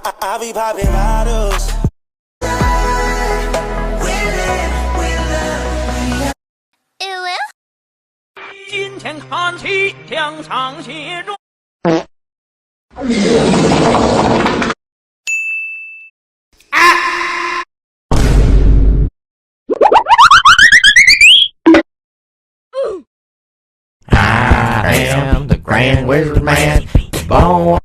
I be popping bottles. 今天看齐墙上写着。I am the Grand Wizard Man. Born